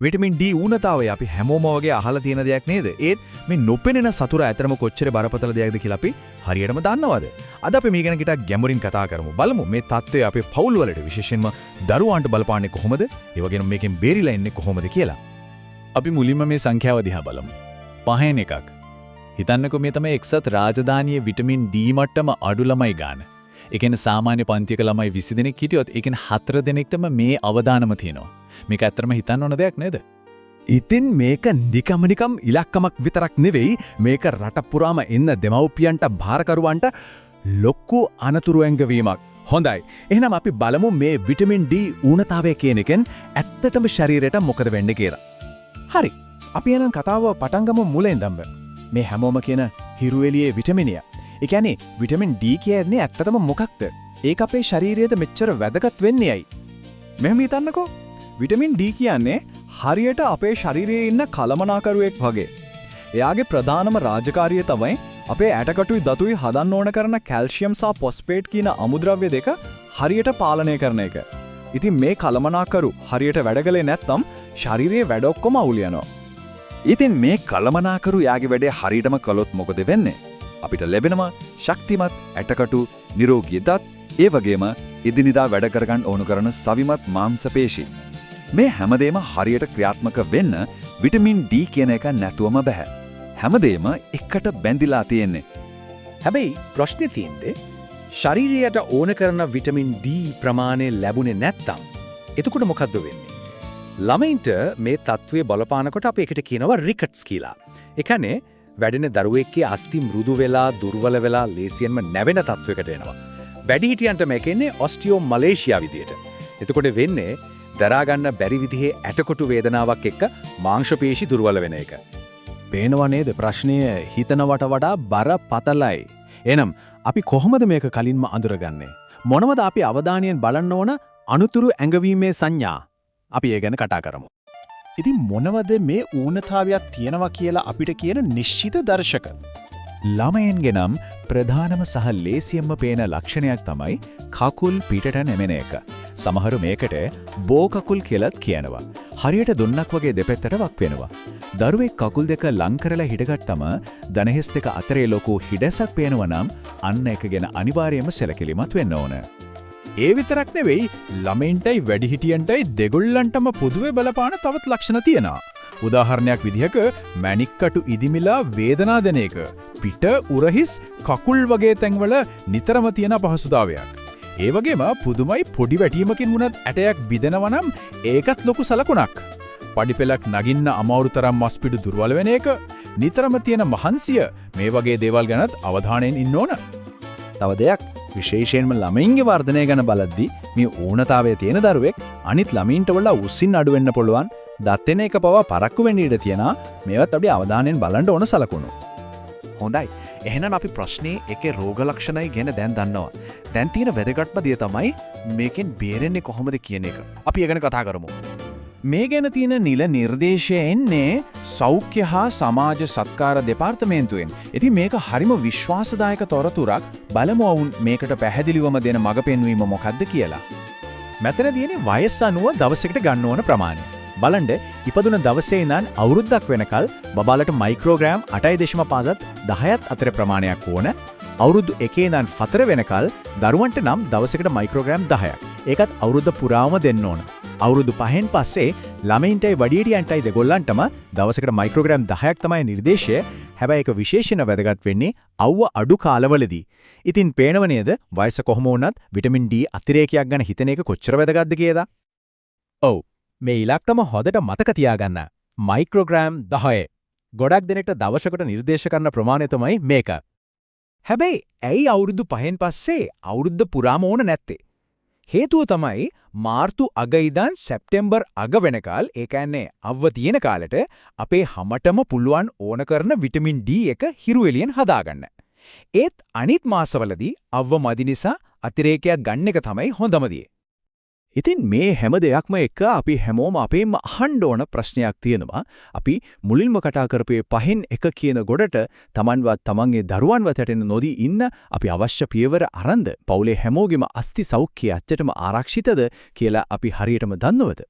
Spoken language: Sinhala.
විටමින් D ඌනතාවය අපි හැමෝම වගේ අහලා තියෙන දෙයක් නේද? ඒත් මේ නොපෙනෙන සතුර ඇතරම කොච්චර බරපතල දෙයක්ද කියලා අපි හරියටම දන්නවද? අද අපි මේ ගැන ටිකක් ගැඹුරින් කතා කරමු. බලමු මේ தত্ত্বය අපේ පවුල් වලට විශේෂයෙන්ම දරුවන්ට බලපාන්නේ කොහොමද? ඒ වගේම මේකෙන් බේරිලා ඉන්නේ කොහොමද කියලා. අපි මුලින්ම මේ සංඛ්‍යාව දිහා බලමු. 5න් එකක්. හිතන්නකෝ මේ තමයි එක්සත් රාජධානියේ විටමින් D මට්ටම අඩු ළමයි ගන්න. ඒ කියන්නේ සාමාන්‍ය පන්තියක ළමයි 20 දෙනෙක් හිටියොත් ඒකෙන් 4 දෙනෙක්ටම මේ අවදානම තියෙනවා. මේක ඇත්තටම හිතන්න ඕන දෙයක් නේද? ඉතින් මේක නිකම් ඉලක්කමක් විතරක් නෙවෙයි මේක රට පුරාම ඉන්න දෙමව්පියන්ට භාරකරුවන්ට ලොකු අනතුරු ඇඟවීමක්. හොඳයි. එහෙනම් අපි බලමු මේ විටමින් D ඌනතාවය කියන එකෙන් ඇත්තටම ශරීරයට මොකද වෙන්නේ කියලා. හරි. අපි එනම් කතාව පටන් ගමු මුලින් ඉඳන්ම. මේ හැමෝම කියන හිරු එළියේ විටමිනිය. ඒ කියන්නේ විටමින් D කියන්නේ ඇත්තටම මොකක්ද? ඒක අපේ ශරීරයට මෙච්චර වැදගත් වෙන්නේ ඇයි? මෙහෙම හිතන්නකෝ. විටමින් D කියන්නේ හරියට අපේ ශරීරයේ ඉන්න කලමනාකරුවෙක් වගේ. එයාගේ ප්‍රධානම රාජකාරිය තමයි අපේ ඇටකටුයි දතුයි හදන්න ඕන කරන කැල්සියම් සහ ෆොස්ෆේට් කියන අමුද්‍රව්‍ය දෙක හරියට පාලනය කරන එක. ඉතින් මේ කලමනාකරු හරියට වැඩ කළේ නැත්නම් ශරීරයේ වැඩ ඔක්කොම අවුල් යනවා. ඉතින් මේ කලමනාකරු යාගේ වැඩේ හරියටම කළොත් මොකද වෙන්නේ? අපිට ලැබෙනවා ශක්තිමත් ඇටකටු, නිරෝගී දත්, ඒ වගේම එදිනෙදා වැඩ කරගන්න ඕන කරන සවිමත් මාංශ පේශි. මේ හැමදේම හරියට ක්‍රියාත්මක වෙන්න විටමින් D කියන එක නැතුවම බෑ. හැමදේම එකට බැඳිලා තියෙන්නේ. හැබැයි ප්‍රශ්නේ තියෙන්නේ ශරීරයට ඕන කරන විටමින් D ප්‍රමාණය ලැබුණේ නැත්තම් එතකොට මොකද්ද වෙන්නේ? ළමයින්ට මේ තත්ත්වයේ බලපානකොට අපි එකට කියනවා රිකට්ස් කියලා. ඒ කියන්නේ වැඩෙන දරුවෙක්ගේ අස්ථි මෘදු වෙලා දුර්වල වෙලා ලේසියෙන්ම නැවෙන තත්වයකට එනවා. වැඩිහිටියන්ට මේකෙන්නේ ඔස්ටියෝමලේෂියා විදියට. එතකොට වෙන්නේ දරා ගන්න බැරි විදිහේ ඇටකොටු වේදනාවක් එක්ක මාංශ පේශි දුර්වල වෙන එක. පේනව නේද ප්‍රශ්නය හිතනවට වඩා බරපතලයි. එහෙනම් අපි කොහොමද මේක කලින්ම අඳුරගන්නේ? මොනවද අපි අවධානයෙන් බලන්න ඕන අනුතුරු ඇඟවීමේ සංඥා? අපි ඒ ගැන කතා කරමු. ඉතින් මොනවද මේ ඌනතාවයක් තියෙනවා කියලා අපිට කියන නිශ්චිත දර්ශක? ළමයින්ගේ නම් ප්‍රධානම සහ ලේසියෙන්ම පේන ලක්ෂණයක් තමයි කකුල් පිටට නැමෙන එක. සමහරු මේකට බෝ කකුල් කියලාත් කියනවා. හරියට දුන්නක් වගේ දෙපැත්තට වක් වෙනවා. දරුවෙක් කකුල් දෙක ලං කරලා හිටගත්තම දණහිස් දෙක අතරේ ලොකු හිඩැසක් පේනවා නම් අන්න එක ගැන අනිවාර්යයෙන්ම සැලකිලිමත් වෙන්න ඕන. ඒ විතරක් නෙවෙයි ළමයින්ටයි වැඩිහිටියන්ටයි දෙගොල්ලන්ටම පොදුවේ බලපාන තවත් ලක්ෂණ තියෙනවා. උදාහරණයක් විදිහක මැණික්කටු ඉදිමිලා වේදනා දෙන එක. පිට උරහිස් කකුල් වගේ තැන්වල නිතරම තියෙන අපහසුතාවයක්. ඒ වගේම පුදුමයි පොඩි වැටීමකින් වුණත් ඇටයක් බිඳෙනවා නම් ඒකත් ලොකු සලකුණක්. පඩිපෙලක් නගින්න අමාරු තරම් මස්පිඩු දුර්වල වෙන එක. නිතරම තියෙන මහන්සිය මේ වගේ දේවල් ගැනත් අවධානයෙන් ඉන්න ඕන. තව දෙයක් විශේෂයෙන්ම ළමයින්ගේ වර්ධනය ගැන බලද්දී මේ ඌනතාවයේ තියෙන දරුවෙක් අනිත් ළමයින්ට වඩා උස්සින් අඩු වෙන්න පුළුවන්. දත් වෙන එක පවා පරක්කු වෙන්න ඉඩ තියෙනවා. මේවත් අපි අවධානයෙන් බලන්න ඕන සලකුණු. හොඳයි. එහෙනම් අපි ප්‍රශ්නේ එකේ රෝග ලක්ෂණයි ගැන දැන් දන්නවා. දැන් තියෙන වැදගත්ම දේ තමයි මේකෙන් බේරෙන්නේ කොහොමද කියන එක. අපි ඒ ගැන කතා කරමු. මේ ගැන තියෙන නිල නිර්දේශය එන්නේ සෞඛ්‍ය හා සමාජ සත්කාර දෙපාර්තමේන්තුවෙන්. ඉතින් මේක හරිම විශ්වාසදායක තොරතුරක්. බලමු වුන් මේකට පැහැදිලිවම දෙන මඟ පෙන්වීම මොකක්ද කියලා. මෙතන තියෙන්නේ වයස අනුව දවසකට ගන්න ඕන ප්‍රමාණය. බලන්න ඉපදුන දවසේ ඉඳන් අවුරුද්දක් වෙනකල් බබාලට මයික්‍රෝග්‍රෑම් 8.5ත් 10ත් අතර ප්‍රමාණයක් ඕන. අවුරුදු 1 ඉඳන් 4 වෙනකල් දරුවන්ට නම් දවසකට මයික්‍රෝග්‍රෑම් 10ක්. ඒකත් අවුරුද්ද පුරාම දෙන්න ඕන. අවුරුදු 5න් පස්සේ ළමයින්ටයි වැඩිහිටියන්ටයි දෙගොල්ලන්ටම දවසකට මයික්‍රෝග්‍රෑම් 10ක් තමයි නිර්දේශය. හැබැයි ඒක විශේෂයෙන් වැදගත් වෙන්නේ අවුව අඩු කාලවලදී. ඉතින් පේනව නේද වයස කොහොම වුණත් විටමින් D අතිරේකයක් ගැන හිතන එක කොච්චර වැදගත්ද කියලා? ඔව්. මේ ඉලක්කම හොදට මතක තියාගන්න. මයික්‍රෝග්‍රෑම් 10. ගොඩක් දෙනෙක්ට දවසකට නිර්දේශ කරන ප්‍රමාණය තමයි මේක. හැබැයි ඇයි අවුරුදු 5න් පස්සේ අවුරුද්ද පුරාම ඕන නැත්තේ? හේතුව තමයි මාර්තු අග ඉඳන් සැප්තැම්බර් අග වෙනකල් ඒ කියන්නේ අවුව තියෙන කාලෙට අපේ හැමතෙම පුළුවන් ඕන කරන විටමින් D එක හිරු එළියෙන් හදාගන්න. ඒත් අනිත් මාසවලදී අවුව මදි නිසා අතිරේකයක් ගන්න එක තමයි හොඳම දේ. ඉතින් මේ හැම දෙයක්ම එක අපි හැමෝම අපේම අහන්න ඕන ප්‍රශ්නයක් තියෙනවා. අපි මුලින්ම කතා කරපේ 5න් 1 කියන ගොඩට Tamanවත් තමන්ගේ දරුවන්වත් යටෙන්න නොදී ඉන්න අපි අවශ්‍ය පියවර අරන්ද පවුලේ හැමෝගෙම අස්ති සෞඛ්‍යය ඇත්තටම ආරක්ෂිතද කියලා අපි හරියටම දන්නවද?